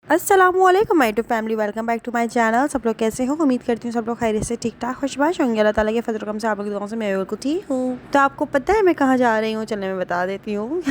अस्सलामुअलैकुम my to family, welcome back to my channel. सब लोग कैसे हो? उम्मीद करती हूँ सब लोग खैरियत से ठीक ठाक खुशबाश होंगे। अल्लाह ताला के फजल करम से आप लोग की दुआओं से मैं बिल्कुल ठीक हूँ। तो आपको पता है मैं कहाँ जा रही हूँ? चलने में बता देती हूँ।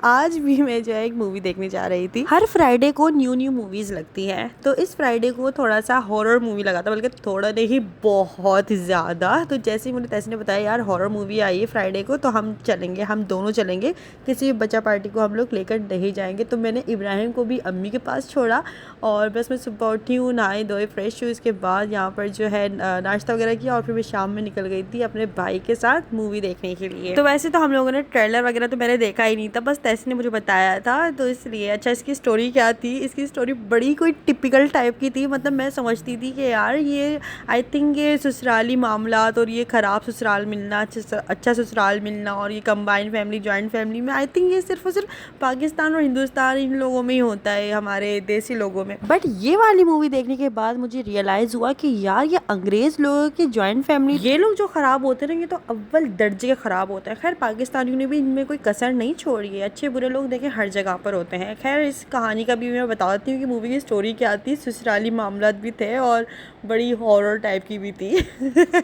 आज भी मैं जो है एक मूवी देखने जा रही थी। हर फ्राइडे को न्यू मूवीज लगती हैं, तो इस फ्राइडे को थोड़ा सा हॉरर मूवी लगा था, बल्कि थोड़ा नहीं बहुत ज़्यादा। तो जैसे ही मुझे तैसे ने बताया यार हॉरर मूवी आई है फ्राइडे को, तो हम चलेंगे, हम दोनों चलेंगे, किसी भी बच्चा पार्टी को हम लोग लेकर नहीं जाएंगे। तो मैंने इब्राहिम को भी अम्मी के पास छोड़ा और बस मैं सुबह उठी हूँ, नहाई धोई फ्रेश हुई, उसके बाद यहाँ पर जो है नाश्ता वगैरह किया और फिर मैं शाम में निकल गई थी अपने भाई के साथ मूवी देखने के लिए। तो वैसे तो हम लोगों ने ट्रेलर वगैरह तो मैंने देखा ही नहीं था, बस तैसी ने मुझे बताया था, तो इसलिए। अच्छा, इसकी स्टोरी क्या थी? इसकी स्टोरी बड़ी कोई टिपिकल टाइप की थी। मतलब मैं समझती थी कि यार ये आई थिंक ये ससुराली मामलात और ये ख़राब ससुराल मिलना, अच्छा ससुराल मिलना और ये कंबाइंड फैमिली, जॉइंट फैमिली में, आई थिंक ये सिर्फ और सिर्फ पाकिस्तान और हिंदुस्तान इन लोगों में ही होता है, हमारे देसी लोगों में। बट ये वाली मूवी देखने के बाद मुझे रियलाइज़ हुआ कि यार ये अंग्रेज़ लोगों की जॉइंट फैमिली, ये लोग जो ख़राब होते हैं ना, ये तो अव्वल दर्जे के ख़राब होते हैं। खैर पाकिस्तानियों ने भी इनमें कोई कसर नहीं छोड़ी है, अच्छे बुरे लोग देखें हर जगह पर होते हैं। खैर इस कहानी का भी मैं बताती हूँ कि मूवी की स्टोरी क्या थी। ससुराली मामलात भी थे और बड़ी हॉरर टाइप की भी थी।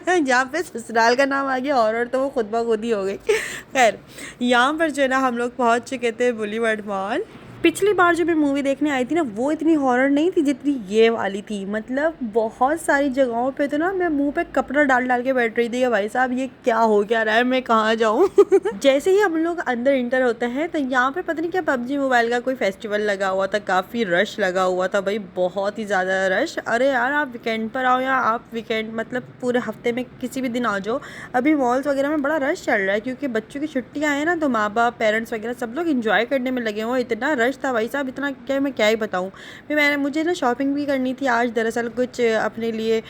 जहाँ पे ससुराल का नाम आ गया हॉरर, तो वो खुद ब खुद ही हो गई। खैर यहाँ पर जो है ना हम लोग पहुँच चुके थे बुलीवर्ड मॉल। पिछली बार जो मैं मूवी देखने आई थी ना, वो इतनी हॉरर नहीं थी जितनी ये वाली थी। मतलब बहुत सारी जगहों पे तो ना मैं मुंह पे कपड़ा डाल डाल के बैठ रही थी कि भाई साहब ये क्या हो क्या रहा है, मैं कहाँ जाऊँ। जैसे ही हम लोग अंदर इंटर होते हैं तो यहाँ पे पता नहीं क्या पबजी मोबाइल का कोई फेस्टिवल लगा हुआ था, काफ़ी रश लगा हुआ था भाई, बहुत ही ज़्यादा रश। अरे यार आप वीकेंड पर आओ या आप वीकेंड मतलब पूरे हफ्ते में किसी भी दिन आ जाओ, अभी मॉल्स वगैरह में बड़ा रश चल रहा है क्योंकि बच्चों की छुट्टियाँ हैं ना, तो माँ बाप पेरेंट्स वगैरह सब लोग इंजॉय करने में लगे हुए। इतना रश था भाई साहब, इतना क्या मैं क्या ही बताऊँ। फिर मुझे ना शॉपिंग भी करनी थी आज, दरअसल कुछ अपने लिए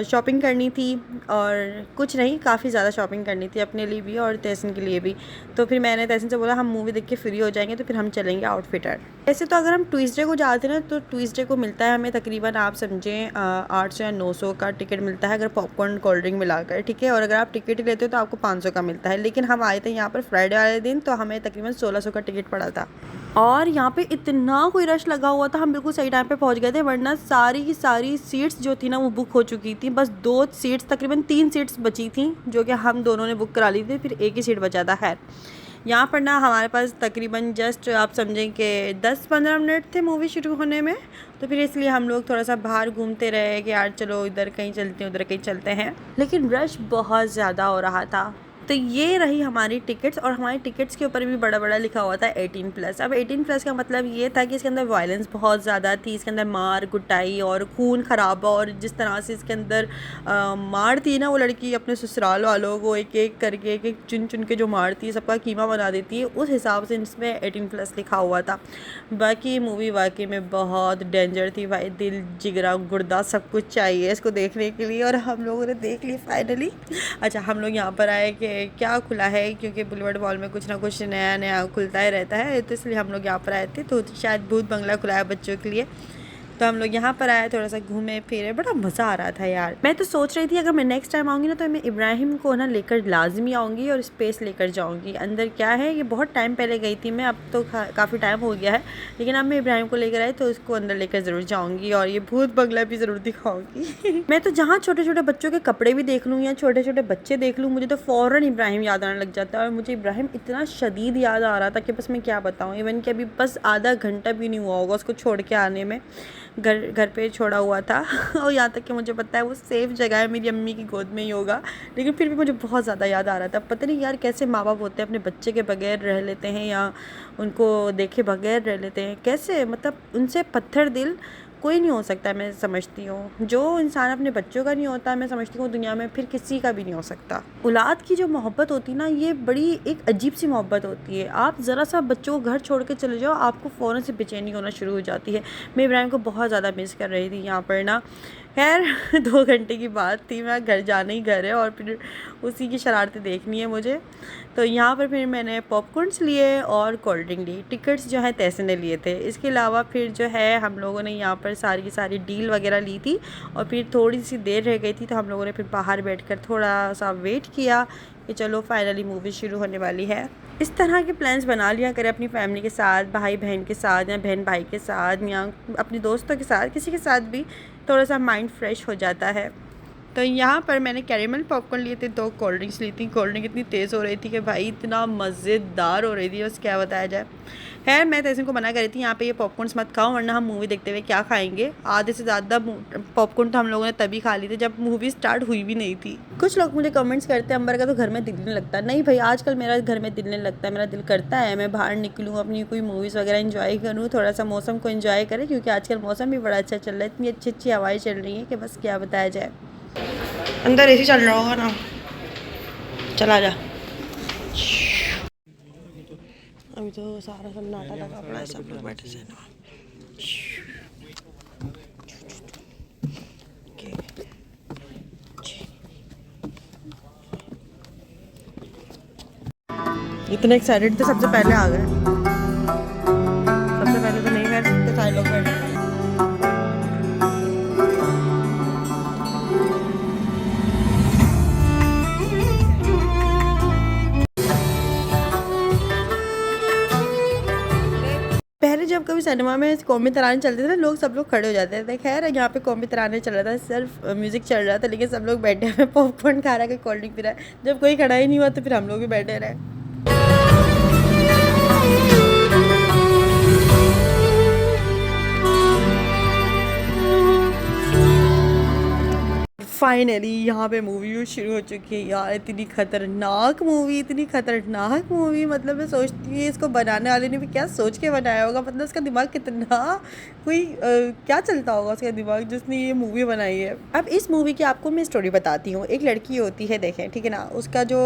शॉपिंग करनी थी, और कुछ नहीं काफ़ी ज़्यादा शॉपिंग करनी थी अपने लिए भी और तहसीन के लिए भी। तो फिर मैंने तहसीन से बोला हम मूवी देख के फ्री हो जाएंगे तो फिर हम चलेंगे आउटफिटर। वैसे तो अगर हम ट्यूसडे को जाते हैं ना, तो ट्यूसडे को मिलता है हमें तकरीबन आप समझें 800 या 900 का टिकट मिलता है, अगर पॉपकॉर्न कोल्ड ड्रिंक मिलाकर, ठीक है। और अगर आप टिकट लेते हो तो आपको 500 का मिलता है। लेकिन हम आए थे यहाँ पर फ्राइडे वाले दिन, तो हमें तकरीबन 1600 का टिकट पड़ा था। और यहाँ पे इतना कोई रश लगा हुआ था, हम बिल्कुल सही टाइम पे पहुँच गए थे, वरना सारी की सारी सीट्स जो थी ना वो बुक हो चुकी थी। बस 2 सीट्स, तकरीबन 3 सीट्स बची थी जो कि हम दोनों ने बुक करा ली थी, फिर एक ही सीट बचा था। खैर यहाँ पर ना हमारे पास तकरीबन जस्ट आप समझें कि 10-15 मिनट थे मूवी शुरू होने में, तो फिर इसलिए हम लोग थोड़ा सा बाहर घूमते रहे कि यार चलो इधर कहीं चलते हैं उधर कहीं चलते हैं, लेकिन रश बहुत ज़्यादा हो रहा था। तो ये रही हमारी टिकट्स, और हमारी टिकट्स के ऊपर भी बड़ा बड़ा लिखा हुआ था 18+। अब 18+ का मतलब ये था कि इसके अंदर वायलेंस बहुत ज़्यादा थी, इसके अंदर मार कुटाई और खून खराबा, और जिस तरह से इसके अंदर मार थी ना वो लड़की अपने ससुराल वालों को एक एक करके एक एक चुन चुन के जो मारती है, सबका कीमा बना देती है, उस हिसाब से इसमें 18+ लिखा हुआ था। बाकी मूवी वाकई में बहुत डेंजर थी भाई, दिल जिगरा गुर्दा सब कुछ चाहिए इसको देखने के लिए, और हम लोगों ने देख ली फाइनली। अच्छा, हम लोग यहाँ पर आए कि क्या खुला है, क्योंकि बुलवर्ड मॉल में कुछ ना कुछ नया नया खुलता ही रहता है, तो इसलिए हम लोग यहाँ पर आए थे। तो शायद भूत बंगला खुला है बच्चों के लिए, तो हम लोग यहाँ पर आए, थोड़ा सा घूमे फिरे, बड़ा मज़ा आ रहा था यार। मैं तो सोच रही थी अगर मैं नेक्स्ट टाइम आऊँगी ना, तो मैं इब्राहिम को ना लेकर लाजमी आऊँगी और स्पेस लेकर जाऊँगी। अंदर क्या है, ये बहुत टाइम पहले गई थी मैं, अब तो काफ़ी टाइम हो गया है, लेकिन अब मैं इब्राहिम को लेकर आई तो उसको अंदर लेकर ज़रूर जाऊँगी और ये भूत बंगला भी ज़रूर दिखाऊँगी। मैं तो जहाँ छोटे छोटे बच्चों के कपड़े भी देख लूँ या छोटे छोटे बच्चे देख लूँ, मुझे तो फ़ौरन इब्राहिम याद आने लग जाता है, और मुझे इब्राहिम इतना शदीद याद आ रहा था कि बस मैं क्या बताऊँ। इवन कि अभी बस आधा घंटा भी नहीं हुआ होगा उसको छोड़ के आने में, घर पे छोड़ा हुआ था। और यहाँ तक कि मुझे पता है वो सेफ़ जगह है, मेरी अम्मी की गोद में ही होगा, लेकिन फिर भी मुझे बहुत ज़्यादा याद आ रहा था। पता नहीं यार कैसे माँ बाप होते हैं, अपने बच्चे के बगैर रह लेते हैं या उनको देखे बगैर रह लेते हैं, कैसे, मतलब उनसे पत्थर दिल कोई नहीं हो सकता। मैं समझती हूँ जो इंसान अपने बच्चों का नहीं होता, मैं समझती हूँ दुनिया में फिर किसी का भी नहीं हो सकता। औलाद की जो मोहब्बत होती है ना, ये बड़ी एक अजीब सी मोहब्बत होती है। आप ज़रा सा बच्चों को घर छोड़ के चले जाओ, आपको फ़ौरन से बेचैनी होना शुरू हो जाती है। मैं इब्राहिम को बहुत ज़्यादा मिस कर रही थी यहाँ पर ना। खैर 2 घंटे की बात थी, मैं घर जाना ही घर है और फिर उसी की शरारतें देखनी है मुझे। तो यहाँ पर फिर मैंने पॉपकॉर्न्स लिए और कोल्ड ड्रिंक ली, टिकट्स जो है तैसे ने लिए थे। इसके अलावा फिर जो है हम लोगों ने यहाँ पर सारी की सारी डील वगैरह ली थी, और फिर थोड़ी सी देर रह गई थी तो हम लोगों ने फिर बाहर बैठकर थोड़ा सा वेट किया कि चलो फाइनली मूवी शुरू होने वाली है। इस तरह के प्लान्स बना लिया करें अपनी फैमिली के साथ, भाई बहन के साथ, या बहन भाई के साथ, या अपने दोस्तों के साथ, किसी के साथ भी थोड़ा सा माइंड फ्रेश हो जाता है। तो यहाँ पर मैंने कैरेमल पॉपकॉर्न लिए थे, 2 कोल्ड ड्रिंक्स ली थी। कोल्ड ड्रिंक इतनी तेज़ हो रही थी कि भाई इतना मज़ेदार हो रही थी, बस क्या बताया जाए। खैर मैं तैसिन को मना कर रही थी यहाँ पे ये पॉपकॉर्न्स मत खाओ, वरना हम मूवी देखते हुए क्या खाएंगे। आधे से ज़्यादा पॉपकॉर्न तो हम लोगों ने तभी खा ली थी जब मूवी स्टार्ट हुई भी नहीं थी। कुछ लोग मुझे कमेंट्स करते हैं अंबर का तो घर में दिल नहीं लगता। नहीं भाई, आजकल मेरा घर में दिल नहीं लगता। मेरा दिल करता है मैं बाहर निकलूँ, अपनी कोई मूवीज़ वगैरह इन्जॉय करूँ, थोड़ा सा मौसम को इन्जॉय करें, क्योंकि आजकल मौसम भी बड़ा अच्छा चल रहा है। इतनी अच्छी अच्छी हवाएँ चल रही हैं कि बस क्या बताया जाए। अंदर एसी चल रहा होगा ना, चला जा। अभी तो सारा सन्नाटा लगा पड़ा है, सब लोग बैठे से ना। इतने एक्साइटेड थे, सबसे पहले आ गए। सबसे पहले तो नहीं बैठ सकते, सारे लोग बैठे। पहले जब कभी सिनेमा में कौमी तराने चलते थे ना, सब लोग खड़े हो जाते थे। खैर यहाँ पे कौमी तराने चल रहा था, सिर्फ म्यूज़िक चल रहा था, लेकिन सब लोग बैठे हुए पॉपकॉर्न खा रहा है, कोल्ड ड्रिंक पी रहा है। जब कोई खड़ा ही नहीं हुआ तो फिर हम लोग भी बैठे रहे। फाइनली यहाँ पे मूवी शुरू हो चुकी है यार। इतनी खतरनाक मूवी, मतलब मैं सोचती हूँ इसको बनाने वाले ने भी क्या सोच के बनाया होगा। मतलब उसका दिमाग कितना क्या चलता होगा उसका दिमाग जिसने ये मूवी बनाई है। अब इस मूवी की आपको मैं स्टोरी बताती हूँ। एक लड़की होती है, देखें ठीक है ना, उसका जो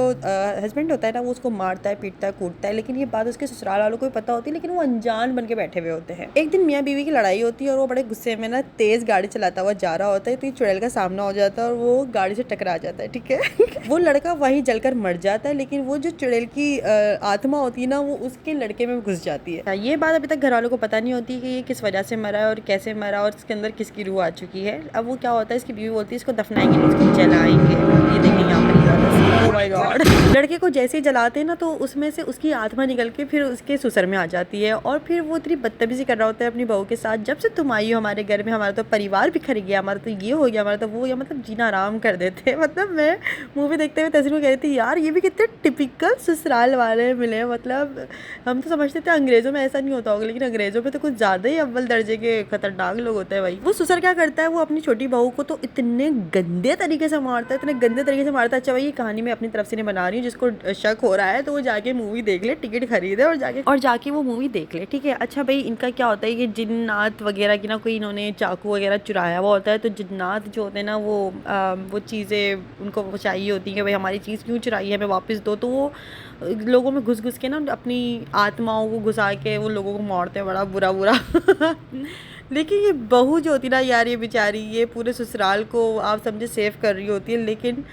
हस्बैंड होता है ना, वो उसको मारता है, पीटता है, कूटता है, लेकिन ये बात उसके ससुराल वालों को भी पता होती है, लेकिन वो अनजान बन के बैठे हुए होते हैं। एक दिन मियाँ बीवी की लड़ाई होती है और वो बड़े गुस्से में ना तेज गाड़ी चलाता हुआ जा रहा होता है, तो ये चुड़ैल का सामना हो जाता है और वो गाड़ी से टकरा जाता है, ठीक है। वो लड़का वहीं जलकर मर जाता है, लेकिन वो जो चुड़ैल की आत्मा होती है ना, वो उसके लड़के में घुस जाती है। ये बात अभी तक घर वालों को पता नहीं होती कि ये किस वजह से मरा है और कैसे मरा और इसके अंदर किसकी रूह आ चुकी है। अब वो क्या होता है, इसकी बीवी बोलती है इसको दफनाएंगे नहीं, इसको जलाएंगे। ये देखें यहाँ पर ओह माय गॉड। लड़के को जैसे ही जलाते हैं ना, तो उसमें से उसकी आत्मा निकल के फिर उसके ससुर में आ जाती है, और फिर वो इतनी बदतमीजी कर रहा होता है अपनी बहू के साथ। जब से तुम आई हो हमारे घर में, हमारा तो परिवार बिखर गया, हमारा तो ये हो गया, हमारा तो वो हो गया, मतलब जीना आराम कर देते हैं। मतलब मैं मूवी देखते हुए तस्वीर में कह रही थी यार, ये भी कितने टिपिकल ससुराल वाले मिले। मतलब हम तो समझते थे अंग्रेज़ों में ऐसा नहीं होता होगा, लेकिन अंग्रेज़ों में तो कुछ ज़्यादा ही अव्वल दर्जे के खतरनाक लोग होते हैं भाई। वो ससुर क्या करता है, वो अपनी छोटी बहू को तो इतने गंदे तरीके से मारता है, इतने गंदे तरीके से मारता है। अच्छा भाई, ये कहानी मैं अपनी तरफ से नहीं बना रही हूँ, जिसको शक हो रहा है तो वो जाके मूवी देख ले, टिकट खरीदे और जाके वो मूवी देख ले, ठीक है। अच्छा भाई, इनका क्या होता है कि जिन्नात वगैरह की ना कोई इन्होंने चाकू वगैरह चुराया हुआ होता है, तो जिन्नात जो होते हैं ना, वो चीज़ें उनको चाहिए होती हैं कि भाई हमारी चीज़ क्यों चुराई है, हमें वापस दो। तो वो लोगों में घुस घुस के ना अपनी आत्माओं को घुसा के वो लोगों को मारते हैं, बड़ा बुरा बुरा। लेकिन ये बहू जो होती ना यार, ये बेचारी ये पूरे ससुराल को आप समझे सेव कर रही होती है, लेकिन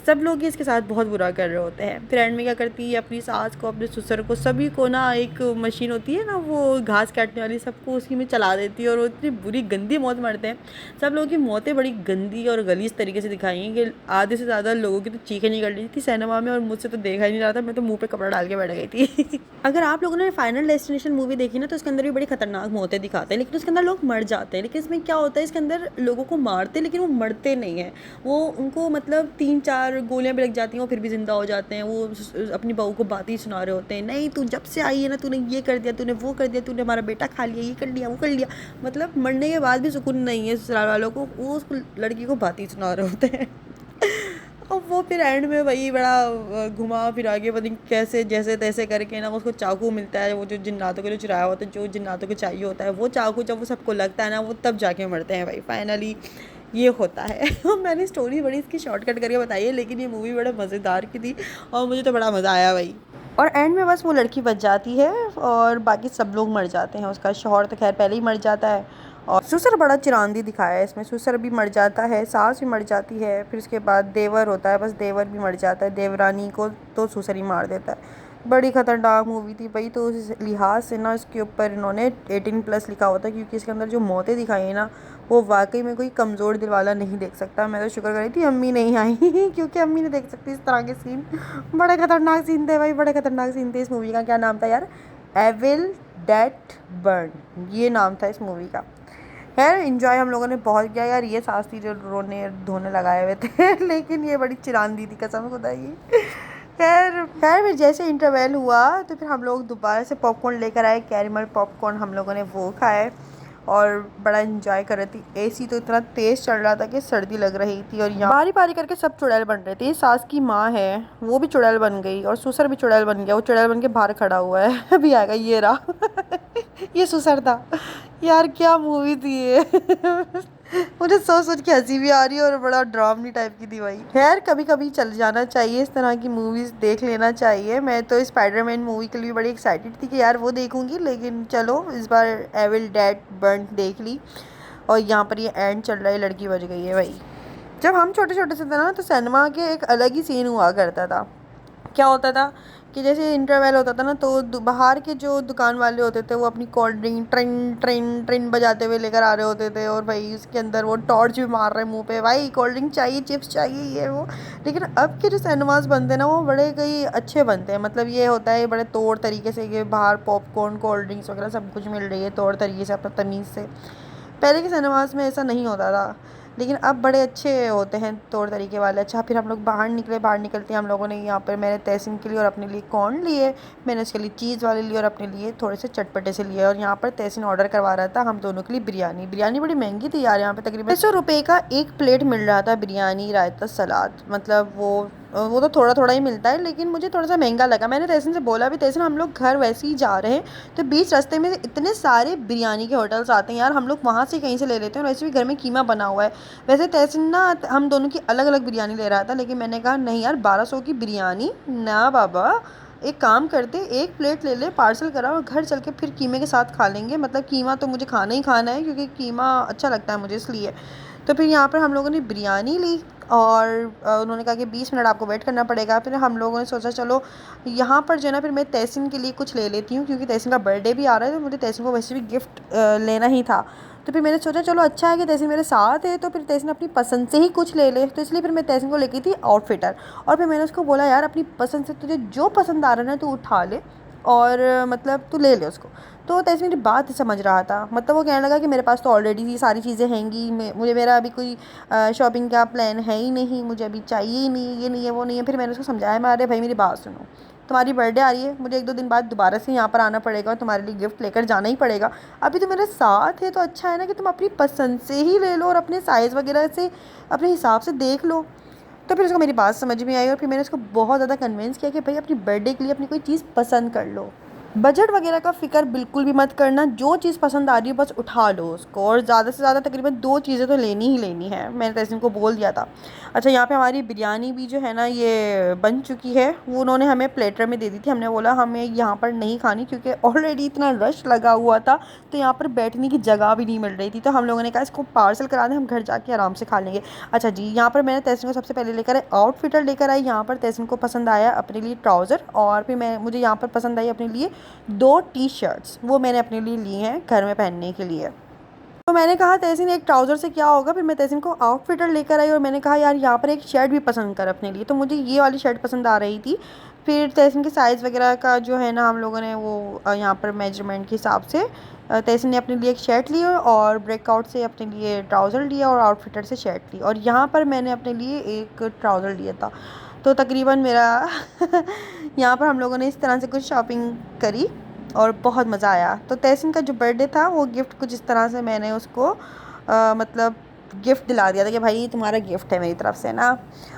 सब लोग इसके साथ बहुत बुरा कर रहे होते हैं। फिर एंड में क्या करती है, अपनी सास को, अपने ससुर को, सभी को ना एक मशीन होती है ना, वो घास काटने वाली, सबको उसी में चला देती है, और वो इतनी बुरी गंदी मौत मरते हैं। सब लोगों की मौतें बड़ी गंदी और गलीज तरीके से दिखाई हैं कि आधे से ज़्यादा लोगों की तो चीखें निकल रही थी सिनेमा में, और मुझसे तो देखा ही नहीं रहा था, मैं तो मुँह पर कपड़ा डाल के बैठ गई थी। अगर आप लोगों ने फाइनल डेस्टिनेशन मूवी देखी ना, तो उसके अंदर भी बड़ी खतरनाक मौतें दिखाते हैं, लेकिन उसके अंदर लोग मर जाते हैं। लेकिन इसमें क्या होता है, इसके अंदर लोगों को मारते हैं लेकिन वो मरते नहीं हैं। वो उनको मतलब 3-4 गोलियां भी लग जाती हैं, वो फिर भी ज़िंदा हो जाते हैं। वो अपनी बहू को बातें सुना रहे होते हैं, नहीं तू जब से आई है ना, तूने ये कर दिया, तूने वो कर दिया, तूने हमारा बेटा खा लिया, ये कर लिया, वो कर लिया। मतलब मरने के बाद भी सुकून नहीं है ससुराल वालों को, वो उस लड़की को बातें सुना रहे होते हैं। और वो फिर एंड में वही बड़ा घुमा फिरा के पता नहीं कैसे जैसे तैसे करके ना उसको चाकू मिलता है, वो जो जिन्नातों को जो चुराया होता है, जो जिन्नातों को चाहिए होता है, वो चाकू जब वो सबको लगता है ना, वो तब जाके मरते हैं भाई। फाइनली ये होता है। मैंने स्टोरी बड़ी इसकी शॉर्टकट करके बताई है, लेकिन ये मूवी बड़ा मज़ेदार की थी और मुझे तो बड़ा मज़ा आया भाई। और एंड में बस वो लड़की बच जाती है और बाकी सब लोग मर जाते हैं। उसका शौहर तो खैर पहले ही मर जाता है, और ससुर बड़ा चिरांदी दिखाया है इसमें। ससुर भी मर जाता है, सास भी मर जाती है, फिर उसके बाद देवर होता है, बस देवर भी मर जाता है। देवरानी को तो ससुर ही मार देता है। बड़ी ख़तरनाक मूवी थी भाई। तो उस लिहाज से ना इसके ऊपर इन्होंने 18+ लिखा हुआ था, क्योंकि इसके अंदर जो मौतें दिखाई है ना वो वाकई में कोई कमज़ोर दिल वाला नहीं देख सकता। मैं तो शुक्र कर रही थी अम्मी नहीं आई क्योंकि अम्मी नहीं देख सकती इस तरह के सीन। बड़े ख़तरनाक सीन थे भाई, बड़े ख़तरनाक सीन थे। इस मूवी का क्या नाम था यार? एविल डेट बर्न, ये नाम था इस मूवी का। खैर इंजॉय हम लोगों ने बहुत किया यार। ये सास थी जो रोने धोने लगाए हुए थे लेकिन ये बड़ी चिरांदी थी कसम खुदा की। खैर खैर फिर जैसे इंटरवल हुआ तो फिर हम लोग दोबारा से पॉपकॉर्न लेकर आए, कैरमल पॉपकॉर्न हम लोगों ने वो खाए और बड़ा इंजॉय कर रही थी। एसी तो इतना तेज़ चल रहा था कि सर्दी लग रही थी। और यहाँ बारी बारी करके सब चुड़ैल बन रहे थे। सास की माँ है वो भी चुड़ैल बन गई और सुसर भी चुड़ैल बन गया। वो चुड़ैल बन के बाहर खड़ा हुआ है अभी आएगा ये रहा ये सुसर था यार। क्या मूवी थी ये मुझे सोच सोच के हंसी भी आ रही है और बड़ा ड्रामनी टाइप की थी भाई। खैर कभी कभी चल जाना चाहिए, इस तरह की मूवीज़ देख लेना चाहिए। मैं तो स्पाइडरमैन मूवी के लिए बड़ी एक्साइटेड थी कि यार वो देखूंगी, लेकिन चलो इस बार एविल डेड बर्न देख ली। और यहाँ पर ये एंड चल रहा है, लड़की बच गई है भाई। जब हम छोटे छोटे से थे ना तो सिनेमा के एक अलग ही सीन हुआ करता था। क्या होता था कि जैसे इंटरवल होता था ना तो बाहर के जो दुकान वाले होते थे वो अपनी cold drink train train train बजाते हुए लेकर आ रहे होते थे, और भाई उसके अंदर वो टॉर्च भी मार रहे मुंह पे, भाई कोल्ड ड्रिंक चाहिए, चिप्स चाहिए, ये वो। लेकिन अब के जो सिनेमास बनते हैं ना वो बड़े कई अच्छे बनते हैं। मतलब ये होता है बड़े तौर तरीके से कि बाहर पॉपकॉर्न कोल्ड ड्रिंक्स वगैरह सब कुछ मिल रही है तौर तरीके से, अपना तमीज़ से। पहले के सिनेमास में ऐसा नहीं होता था, लेकिन अब बड़े अच्छे होते हैं तौर तरीके वाले। अच्छा फिर हम लोग बाहर निकले, बाहर निकलते हम लोगों ने यहाँ पर मैंने तहसीन के लिए और अपने लिए कॉर्न लिए, मैंने उसके लिए चीज़ वाले लिए और अपने लिए थोड़े से चटपटे से लिए। और यहाँ पर तहसीन ऑर्डर करवा रहा था हम दोनों के लिए बिरयानी। बिरयानी बड़ी महंगी थी यार, यहाँ पे तकरीबन 600 रुपये का एक प्लेट मिल रहा था बिरयानी रायता सलाद। मतलब वो तो थोड़ा थोड़ा ही मिलता है, लेकिन मुझे थोड़ा सा महंगा लगा। मैंने तहसीन से बोला भी, तहसीन हम लोग घर वैसे ही जा रहे हैं तो बीच रास्ते में इतने सारे बिरयानी के होटल्स आते हैं यार, हम लोग वहाँ से कहीं से ले लेते हैं, और वैसे भी घर में कीमा बना हुआ है। वैसे तहसीन ना हम दोनों की अलग अलग बिरयानी ले रहा था, लेकिन मैंने कहा नहीं यार 1200 की बिरयानी ना बाबा, एक काम करते एक प्लेट ले ले, पार्सल करा और घर चल के फिर कीमे के साथ खा लेंगे। मतलब कीमा तो मुझे खाना ही खाना है क्योंकि कीमा अच्छा लगता है मुझे, इसलिए। तो फिर यहाँ पर हम लोगों ने बिरयानी ली और उन्होंने कहा कि 20 मिनट आपको वेट करना पड़ेगा। फिर हम लोगों ने सोचा चलो यहाँ पर जो है ना फिर मैं तहसीन के लिए कुछ ले लेती हूँ, क्योंकि तहसीन का बर्थडे भी आ रहा है तो मुझे तहसीन को वैसे भी गिफ्ट लेना ही था। तो फिर मैंने सोचा चलो अच्छा है कि तहसीन मेरे साथ है, तो फिर तहसीन अपनी पसंद से ही कुछ ले ले। तो इसलिए फिर मैं तहसीन को लेके थी आउटफिटर, और फिर मैंने उसको बोला यार अपनी पसंद से तुझे जो पसंद आ रहा है ना तू उठा ले और मतलब तू ले ले उसको। तो तैसे मेरी बात ही समझ रहा था। मतलब वो कहने लगा कि मेरे पास तो ऑलरेडी ये सारी चीज़ें हैंगी, मुझे मेरा अभी कोई शॉपिंग का प्लान है ही नहीं, मुझे अभी चाहिए ही नहीं, ये नहीं है वो नहीं है। फिर मैंने उसको समझाया, मैं अरे भाई मेरी बात सुनो, तुम्हारी बर्थडे आ रही है, मुझे 1-2 दिन बाद दोबारा से यहाँ पर आना पड़ेगा और तुम्हारे लिए गिफ्ट लेकर जाना ही पड़ेगा। अभी तो मेरे साथ है तो अच्छा है ना कि तुम अपनी पसंद से ही ले लो और अपने साइज़ वगैरह से अपने हिसाब से देख लो। तो फिर उसको मेरी बात समझ में आई और फिर मैंने उसको बहुत ज़्यादा कन्विंस किया कि भाई अपनी बर्थडे के लिए अपनी कोई चीज़ पसंद कर लो, बजट वगैरह का फ़िक्र बिल्कुल भी मत करना, जो चीज़ पसंद आ रही है बस उठा लो उसको, और ज़्यादा से ज़्यादा तकरीबन 2 चीज़ें तो लेनी ही लेनी है। मैंने तहसीन को बोल दिया था। अच्छा यहाँ पे हमारी बिरयानी भी जो है ना ये बन चुकी है, वो उन्होंने हमें प्लेटर में दे दी थी। हमने बोला हमें यहाँ पर नहीं खानी क्योंकि ऑलरेडी इतना रश लगा हुआ था तो यहाँ पर बैठने की जगह भी नहीं मिल रही थी। तो हम लोगों ने कहा इसको पार्सल करा दें, हम घर जाके आराम से खा लेंगे। अच्छा जी यहाँ पर मैंने तहसीन को सबसे पहले लेकर आए आउटफिटर लेकर आई। यहाँ पर तहसीन को पसंद आया अपने लिए ट्राउज़र, और फिर मुझे यहाँ पर पसंद आई अपने लिए 2 टी-शर्ट्स, वो मैंने अपने लिए ली हैं घर में पहनने के लिए। तो मैंने कहा तहसीन एक ट्राउज़र से क्या होगा, फिर मैं तहसीन को आउटफिटर लेकर आई और मैंने कहा यार यहाँ पर एक शर्ट भी पसंद कर अपने लिए। तो मुझे ये वाली शर्ट पसंद आ रही थी। फिर तहसीन के साइज़ वगैरह का जो है ना हम लोगों ने वो यहाँ पर मेजरमेंट के हिसाब से तहसीन ने अपने लिए एक शर्ट ली और ब्रेकआउट से अपने लिए ट्राउज़र लिया और आउटफिटर से शर्ट ली, और यहाँ पर मैंने अपने लिए एक ट्राउज़र लिया था। तो तकरीबन मेरा यहाँ पर हम लोगों ने इस तरह से कुछ शॉपिंग करी और बहुत मज़ा आया। तो तहसीन का जो बर्थडे था वो गिफ्ट कुछ इस तरह से मैंने उसको मतलब गिफ्ट दिला दिया था कि भाई तुम्हारा गिफ्ट है मेरी तरफ से ना।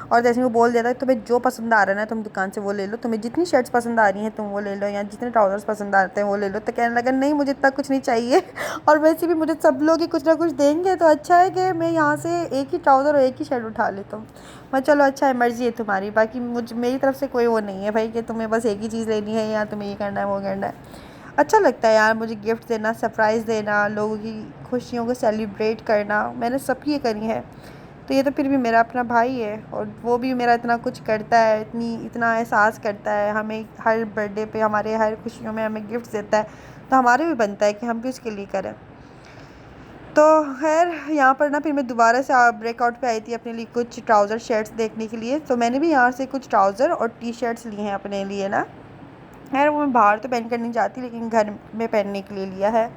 और तहसीन को बोल दिया था तुम्हें जो पसंद आ रहा है ना तुम दुकान से वो ले लो, तुम्हें जितनी शर्ट्स पसंद आ रही हैं तुम वो ले लो, या जितने ट्राउज़र्स पसंद आते हैं वो ले लो। तो कहने लगा नहीं मुझे इतना कुछ नहीं चाहिए और वैसे भी मुझे सब लोग ही कुछ ना कुछ देंगे तो अच्छा है कि मैं यहाँ से एक ही ट्राउज़र और एक ही शर्ट उठा लेता हूँ। मैं चलो अच्छा है, मर्ज़ी है तुम्हारी, बाकी मेरी तरफ से कोई वो नहीं है भाई कि तुम्हें बस एक ही चीज़ लेनी है या तुम्हें ये करना है वो करना है। अच्छा लगता है यार मुझे गिफ्ट देना, सरप्राइज़ देना, लोगों की खुशियों को सेलिब्रेट करना, मैंने सब ये करी है। तो ये तो फिर भी मेरा अपना भाई है और वो भी मेरा इतना कुछ करता है, इतना एहसास करता है, हमें हर बर्थडे पे, हमारे हर खुशियों में हमें गिफ्ट देता है, तो हमारे भी बनता है कि हम भी उसके लिए करें। तो खैर यहाँ पर ना फिर मैं दोबारा से ब्रेकआउट पे आई थी अपने लिए कुछ ट्राउज़र शर्ट्स देखने के लिए। तो मैंने भी यहाँ से कुछ ट्राउज़र और टी शर्ट्स लिए हैं अपने लिए ना। खैर वो मैं बाहर तो पहन कर नहीं जाती, लेकिन घर में पहनने के लिए लिया है।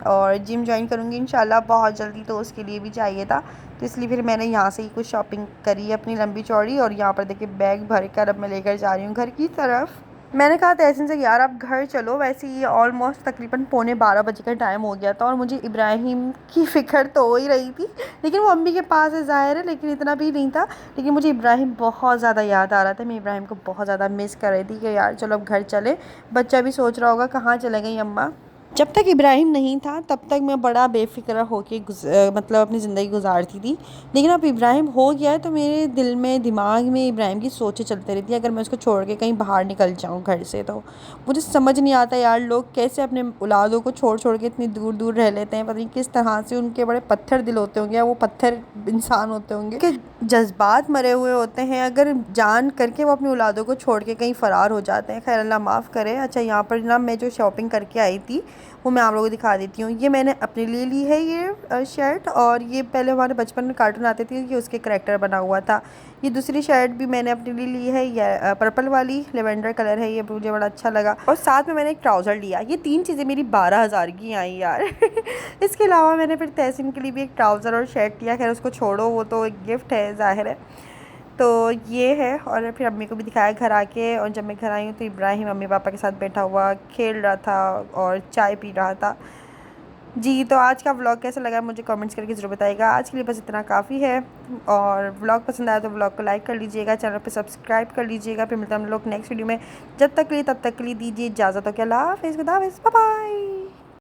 और जिम ज्वाइन करूँगी इंशाल्लाह बहुत जल्दी, तो उसके लिए भी चाहिए था, तो इसलिए फिर मैंने यहाँ से ही कुछ शॉपिंग करी अपनी लंबी चौड़ी। और यहाँ पर देखिए बैग भर कर अब मैं लेकर जा रही हूँ घर की तरफ। मैंने कहा तहसीन से यार अब घर चलो, वैसे ही ऑलमोस्ट तकरीबन 11:45 का टाइम हो गया था और मुझे इब्राहिम की फ़िक्र तो हो ही रही थी, लेकिन वो अम्मी के पास है ज़ाहिर है, लेकिन इतना भी नहीं था। लेकिन मुझे इब्राहिम बहुत ज़्यादा याद आ रहा था, मैं इब्राहिम को बहुत ज़्यादा मिस कर रही थी कि यार चलो अब घर चले। बच्चा भी सोच रहा होगा कहाँ चले गई अम्मा। जब तक इब्राहिम नहीं था तब तक मैं बड़ा बेफ़िक्र होके मतलब अपनी ज़िंदगी गुजारती थी, लेकिन अब इब्राहिम हो गया है तो मेरे दिल में, दिमाग में इब्राहिम की सोचें चलती रहती हैं। अगर मैं उसको छोड़ के कहीं बाहर निकल जाऊँ घर से, तो मुझे समझ नहीं आता यार लोग कैसे अपने औलादों को छोड़ छोड़ के इतनी दूर दूर रह लेते हैं। पता नहीं किस तरह से उनके बड़े पत्थर दिल होते होंगे या वो पत्थर इंसान होते होंगे कि जज्बात मरे हुए होते हैं, अगर जान करके वो अपनी औलादों को छोड़ के कहीं फ़रार हो जाते हैं। खैर अल्लाह माफ़ करे। अच्छा यहाँ पर ना मैं जो शॉपिंग करके आई थी वो मैं आप लोगों को दिखा देती हूँ। ये मैंने अपने लिए ली है ये शर्ट, और ये पहले हमारे बचपन में कार्टून आते थे कि उसके करैक्टर बना हुआ था। ये दूसरी शर्ट भी मैंने अपने लिए ली है, ये पर्पल वाली लेवेंडर कलर है, ये मुझे बड़ा अच्छा लगा। और साथ में मैंने एक ट्राउज़र लिया। ये 3 चीज़ें मेरी 12,000 की आई यार। इसके अलावा मैंने फिर तहसीन के लिए भी एक ट्राउज़र और शर्ट लिया। खैर उसको छोड़ो, वो तो एक गिफ्ट है ज़ाहिर है। तो ये है। और फिर अम्मी को भी दिखाया घर आके, और जब मैं घर आई हूँ तो इब्राहिम मम्मी पापा के साथ बैठा हुआ खेल रहा था और चाय पी रहा था। जी, तो आज का व्लॉग कैसा लगा मुझे कमेंट्स करके ज़रूर बताइएगा। आज के लिए बस इतना काफ़ी है, और व्लॉग पसंद आया तो व्लॉग को लाइक कर लीजिएगा, चैनल पे सब्सक्राइब कर लीजिएगा। फिर मिलते हैं हम लोग नेक्स्ट वीडियो में। जब तक के लिए तब तक के लिए दीजिए इजाज़त। तो क्या, अल्लाह हाफ़िज़, खुदा हाफ़िज़, बाय बाय।